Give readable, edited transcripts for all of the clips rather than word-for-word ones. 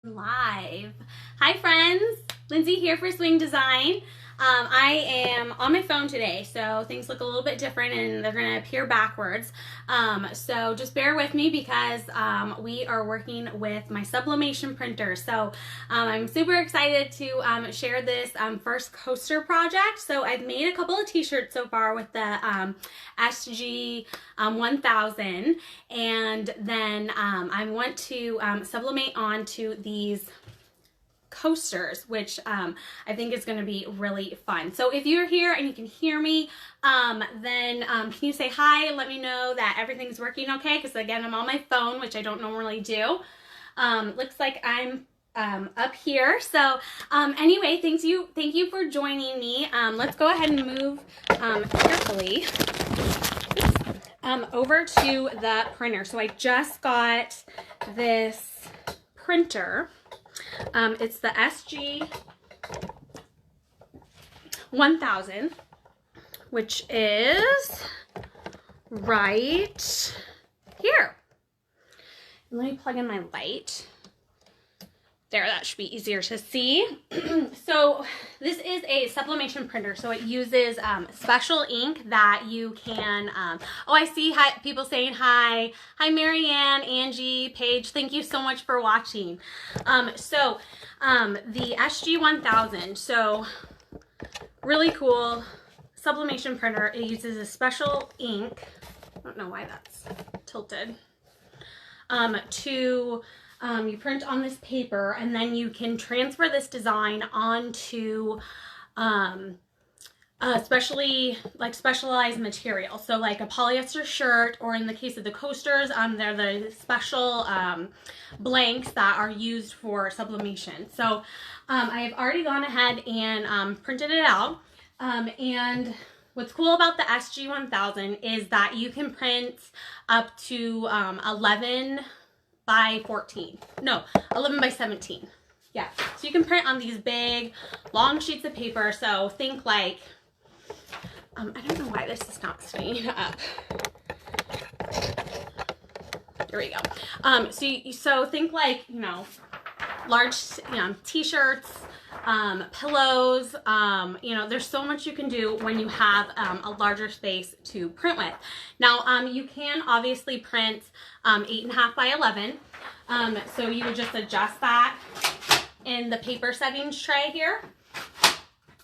Live. Hi friends, Lindsay here for Swing Design. I am on my phone today, so things look a little bit different and they're going to appear backwards. So just bear with me because we are working with my Sublimation Printer. So I'm super excited to share this first coaster project. So I've made a couple of t-shirts so far with the SG 1000, and then I want to sublimate onto these coasters, which I think is going to be really fun. So if you're here and you can hear me, then can you say hi and let me know that everything's working okay? Because again, I'm on my phone, which I don't normally do. Looks like I'm up here. So anyway, thank you for joining me. Let's go ahead and move carefully over to the printer. So I just got this printer. It's the SG 1000, which is right here. Let me plug in my light. There, that should be easier to see. So this is a sublimation printer. So it uses special ink that you can, oh, I see people saying hi. Hi, Marianne, Angie, Paige. Thank you so much for watching. The SG 1000. So really cool sublimation printer. It uses a special ink. I don't know why that's tilted. You print on this paper, and then you can transfer this design onto specialized material. So like a polyester shirt, or in the case of the coasters, they're the special blanks that are used for sublimation. So I have already gone ahead and printed it out. And what's cool about the SG 1000 is that you can print up to 11 by 14. No, 11 by 17. Yeah, so you can print on these big, long sheets of paper. So think like, I don't know why this is not staying up. There we go. So think like, large, t-shirts, pillows, there's so much you can do when you have a larger space to print with. Now, you can obviously print 8.5 by 11. So you would just adjust that in the paper settings tray here.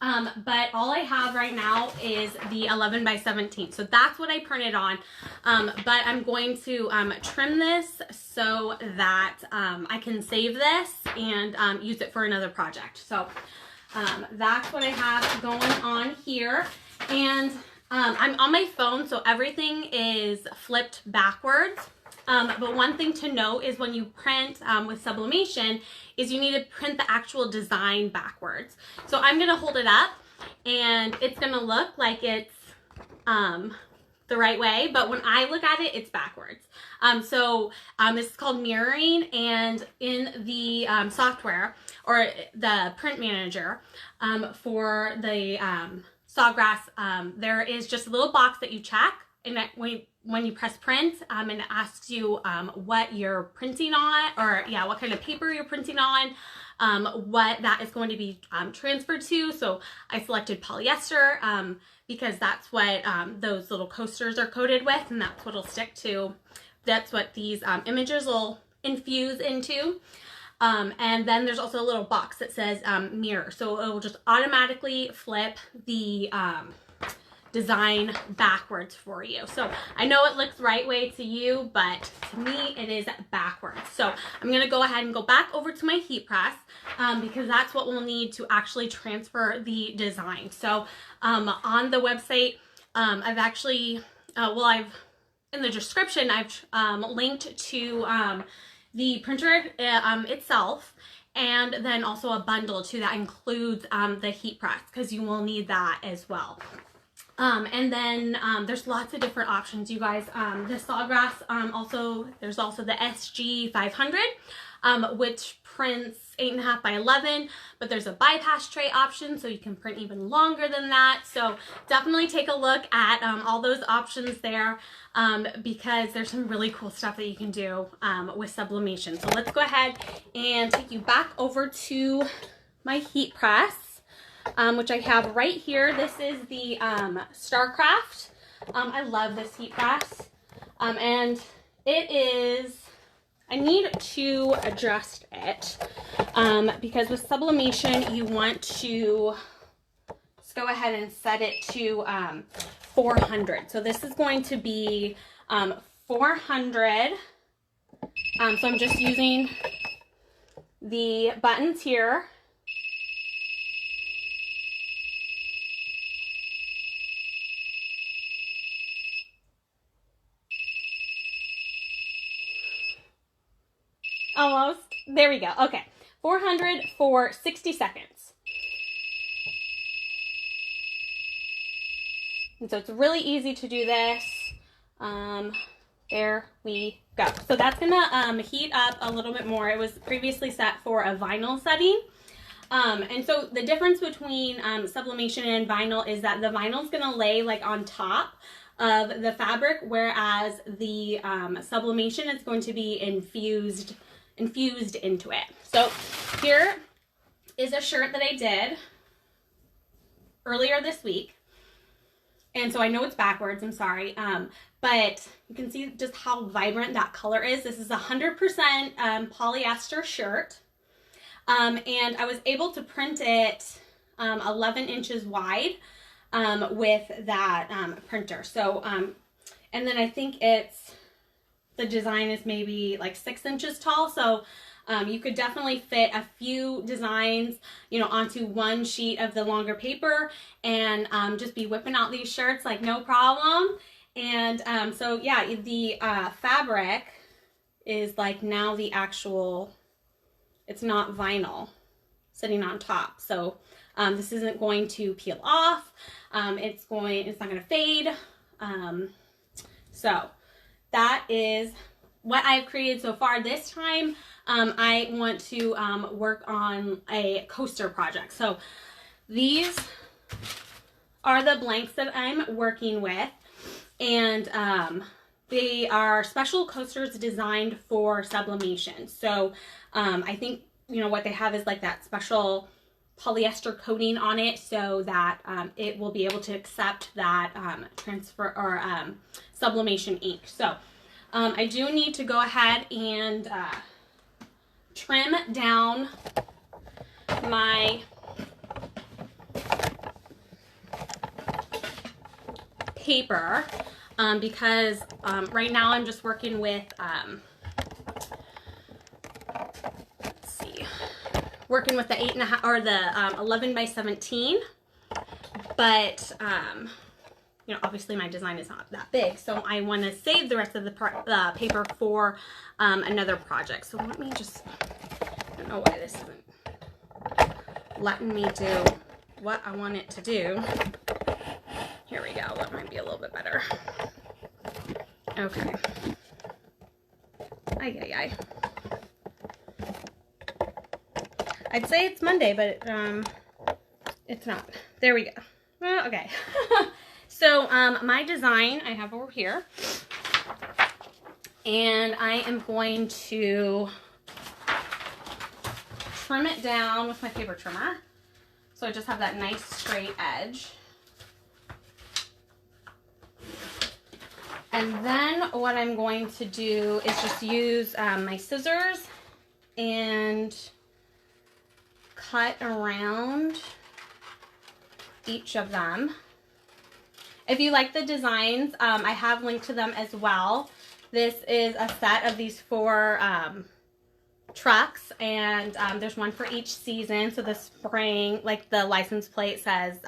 But all I have right now is the 11 by 17. So that's what I printed on. But I'm going to trim this so that I can save this and use it for another project. So that's what I have going on here. And I'm on my phone, so everything is flipped backwards. But one thing to note is when you print with sublimation is you need to print the actual design backwards. So I'm going to hold it up and it's going to look like it's the right way, but when I look at it, it's backwards. This is called mirroring, and in the software or the print manager for the Sawgrass, there is just a little box that you check, and that when you press print, and it asks you what you're printing on, or what kind of paper you're printing on, what that is going to be transferred to. So I selected polyester because that's what those little coasters are coated with, and that's what will stick to. That's what these images will infuse into. And then there's also a little box that says mirror. So it will just automatically flip the design backwards for you. So I know it looks right way to you, but to me it is backwards. So I'm going to go ahead and go back over to my heat press because that's what we'll need to actually transfer the design. So on the website, I've actually, in the description, I've linked to the printer itself, and then also a bundle too that includes the heat press, because you will need that as well. And then there's lots of different options, you guys. The Sawgrass, there's also the SG 500, which prints 8.5 by 11, but there's a bypass tray option, so you can print even longer than that. So definitely take a look at all those options there, because there's some really cool stuff that you can do with sublimation. So let's go ahead and take you back over to my heat press, which I have right here. This is the StarCraft. I love this heat press, and it is, I need to adjust it because with sublimation you want to just go ahead and set it to 400. So this is going to be 400. So I'm just using the buttons here. Almost. There we go. Okay. 400 for 60 seconds. And so it's really easy to do this. There we go. So that's going to heat up a little bit more. It was previously set for a vinyl setting. And so the difference between sublimation and vinyl is that the vinyl is going to lay like on top of the fabric, whereas the sublimation is going to be infused into it. So here is a shirt that I did earlier this week. And so I know it's backwards, I'm sorry. But you can see just how vibrant that color is. This is a 100% polyester shirt. And I was able to print it 11 inches wide with that printer. So, and then I think the design is maybe like 6 inches tall, so you could definitely fit a few designs, you know, onto one sheet of the longer paper and just be whipping out these shirts like no problem. And so yeah, the fabric is like now the actual, it's not vinyl sitting on top, so this isn't going to peel off. It's not going to fade. So that is what I've created so far. This time I want to work on a coaster project. So these are the blanks that I'm working with, and they are special coasters designed for sublimation. So I think, you know, what they have is like that special polyester coating on it so that it will be able to accept that transfer or sublimation ink. So I do need to go ahead and trim down my paper because right now I'm just working with working with the 8.5 or the 11 by 17, but you know, obviously my design is not that big, so I want to save the rest of the paper for another project. So let me just, I don't know why this isn't letting me do what I want it to do. Here we go, that might be a little bit better. Okay. Ay. I'd say it's Monday, but it's not. There we go. Well, okay. So my design I have over here, and I am going to trim it down with my paper trimmer. So I just have that nice straight edge. And then what I'm going to do is just use my scissors and cut around each of them. If you like the designs, I have linked to them as well. This is a set of these 4 trucks, and there's one for each season. So the spring, like the license plate says,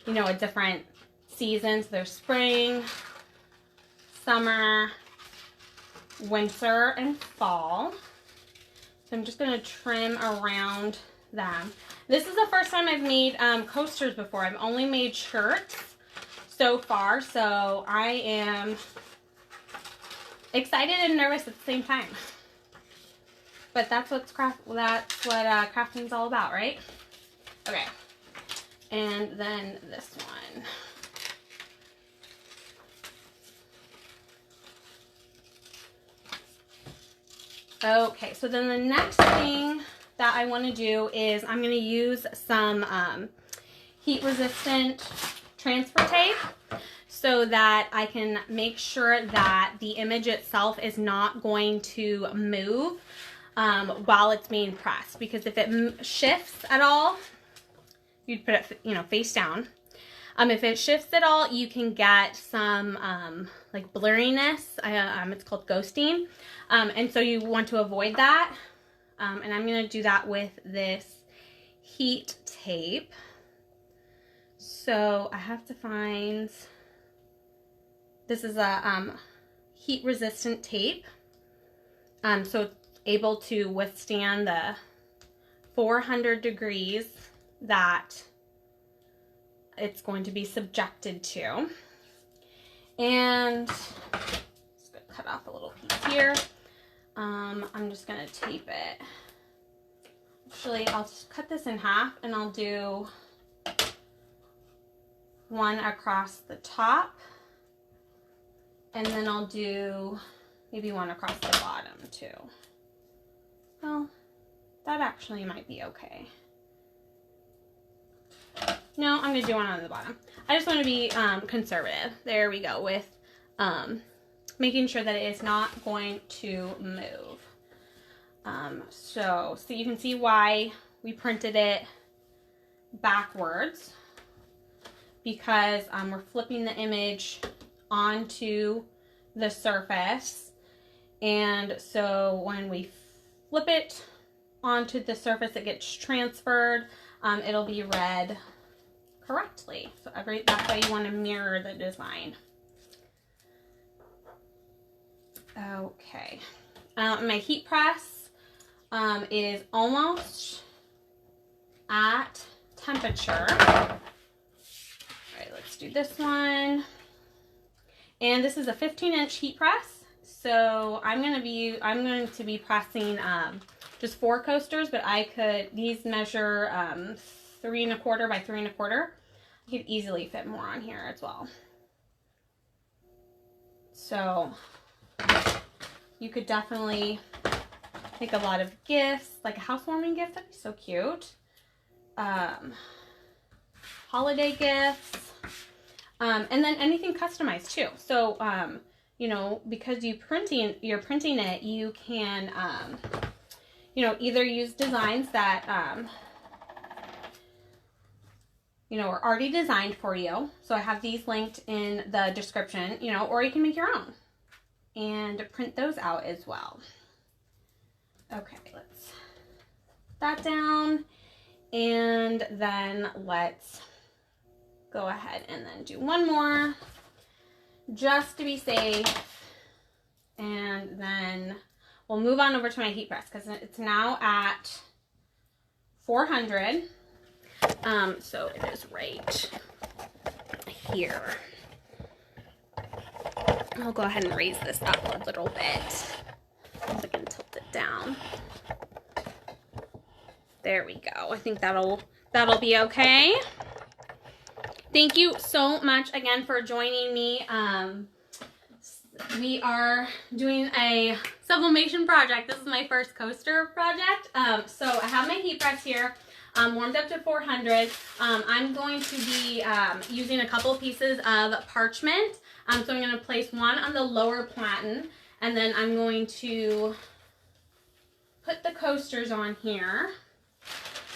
you know, a different season. So there's spring, summer, winter, and fall. So I'm just going to trim around them. This is the first time I've made coasters before. I've only made shirts so far, so I am excited and nervous at the same time. but that's what crafting's all about, right? Okay. And then this one. Okay, so then the next thing that I want to do is I'm going to use some heat resistant transfer tape so that I can make sure that the image itself is not going to move while it's being pressed, because if it shifts at all, you'd put it, you know, face down. If it shifts at all, you can get some like blurriness. It's called ghosting. And so you want to avoid that. And I'm going to do that with this heat tape. So I have to find, this is a heat resistant tape. So it's able to withstand the 400 degrees that it's going to be subjected to. And just gonna cut off a little piece here. I'm just gonna tape it. Actually, I'll just cut this in half and I'll do one across the top, and then I'll do maybe one across the bottom too. Well, that actually might be okay. No, I'm going to do one on the bottom. I just want to be conservative. There we go, with making sure that it is not going to move. So you can see why we printed it backwards, because we're flipping the image onto the surface, and so when we flip it onto the surface, it gets transferred. It'll be read correctly. So that's why you want to mirror the design. Okay. My heat press is almost at temperature. All right, let's do this one. And this is a 15-inch heat press. So I'm going to be pressing just 4 coasters, but these measure 3 1/4 by 3 1/4. I could easily fit more on here as well. So you could definitely make a lot of gifts, like a housewarming gift. That'd be so cute. Holiday gifts, and then anything customized too. So you know, because you're printing it, you can you know, either use designs that you know, are already designed for you. So I have these linked in the description, you know, or you can make your own and print those out as well. Okay, let's put that down, and then let's go ahead and then do one more just to be safe, and then we'll move on over to my heat press because it's now at 400. So it is right here. I'll go ahead and raise this up a little bit so I can tilt it down. There we go. I think that'll be okay. Thank you so much again for joining me. We are doing a sublimation project. This is my first coaster project. So I have my heat press here. Warmed up to 400. I'm going to be using a couple pieces of parchment. So I'm going to place one on the lower platen, and then I'm going to put the coasters on here,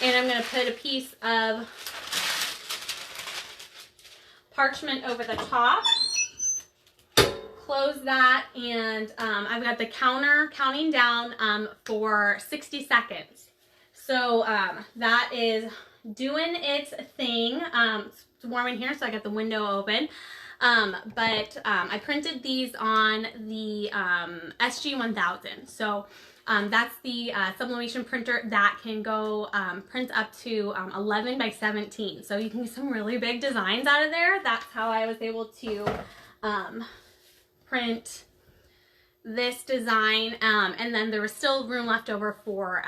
and I'm going to put a piece of parchment over the top. Close that, and I've got the counter counting down for 60 seconds. So that is doing its thing. It's warm in here, so I got the window open. But I printed these on the SG-1000. So that's the sublimation printer that can go print up to 11 by 17. So you can get some really big designs out of there. That's how I was able to print this design, and then there was still room left over for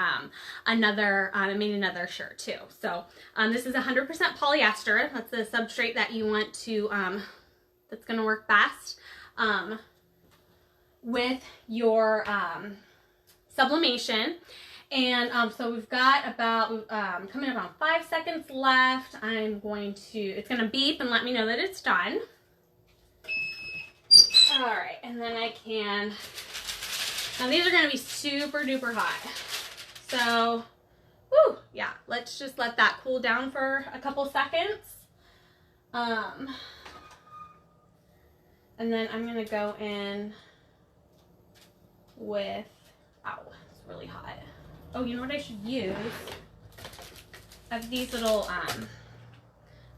another, I made another shirt too. So this is 100% polyester. That's the substrate that you want to, that's going to work best with your sublimation. And so we've got about, coming up on 5 seconds left. I'm going to, it's going to beep and let me know that it's done. All right, and then I can, now these are going to be super duper hot. So, whoo, yeah, let's just let that cool down for a couple seconds. And then I'm going to go in with, ow, it's really hot. Oh, you know what I should use? I have these little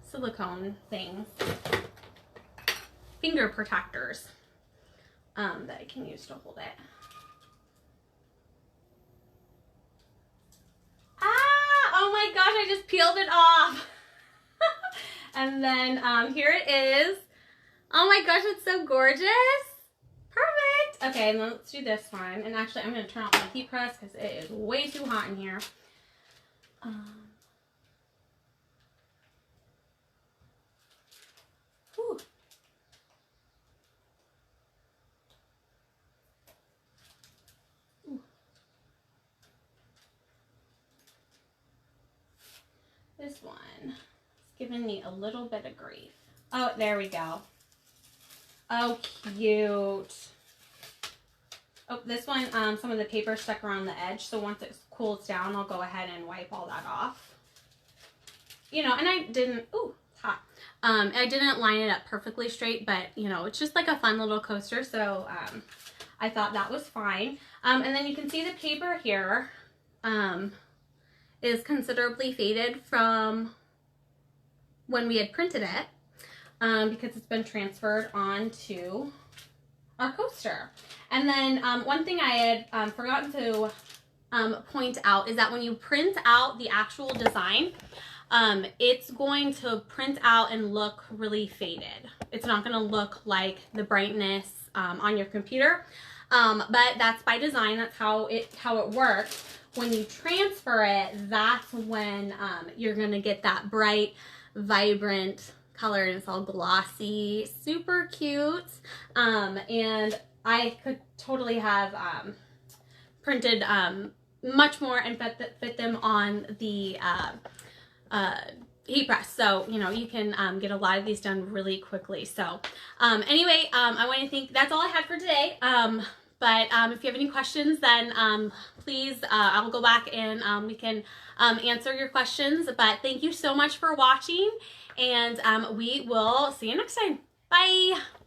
silicone things, finger protectors, that I can use to hold it. Ah! Oh my gosh, I just peeled it off. And then here it is. Oh my gosh, it's so gorgeous. Perfect. Okay, and then let's do this one. And actually, I'm going to turn off my heat press because it is way too hot in here. Whew. This one is giving me a little bit of grief. Oh, there we go. Oh, cute. Oh, this one, some of the paper stuck around the edge, so once it cools down, I'll go ahead and wipe all that off. You know, and I didn't, ooh, it's hot. I didn't line it up perfectly straight, but, you know, it's just like a fun little coaster, so I thought that was fine. And then you can see the paper here is considerably faded from when we had printed it, because it's been transferred onto our coaster. And then one thing I had forgotten to point out is that when you print out the actual design, it's going to print out and look really faded. It's not going to look like the brightness on your computer, but that's by design. That's how it works. When you transfer it, that's when you're going to get that bright, vibrant color, and it's all glossy, super cute. And I could totally have printed much more and fit them on the heat press. So, you know, you can get a lot of these done really quickly. So anyway, I want to thank, that's all I had for today. But if you have any questions, then please, I'll go back and we can answer your questions. But thank you so much for watching, and we will see you next time. Bye!